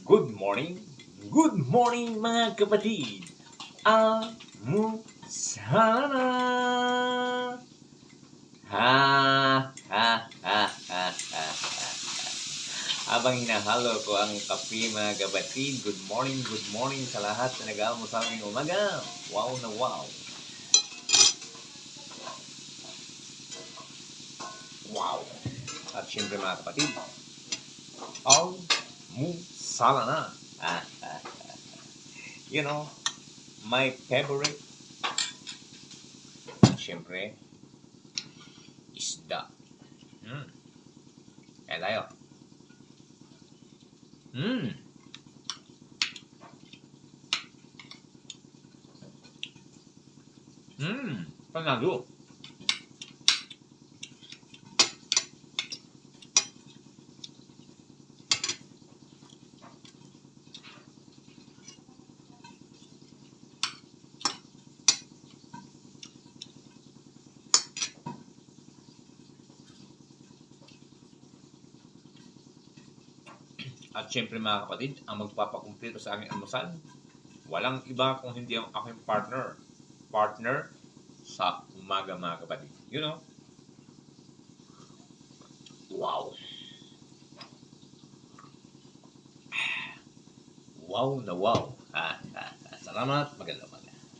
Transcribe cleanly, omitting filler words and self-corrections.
Good morning. Good morning mga kapatid. Almusana. Ha ha ha ha ha. Habang hinahalo ko ang kape mga kapatid, good morning sa lahat na nag-aalmusal ngayong umaga. Wow na wow. Wow. At syempre mga kapatid, almusala na. You know, my favorite, syempre, isda. Kaya tayo. Panalo. At syempre mga kapatid, ang magpapakumpleto sa aming almusal, walang iba kung hindi ang aking partner. Partner sa umaga mga kapatid. You know? Wow. Wow na wow. Salamat, magandang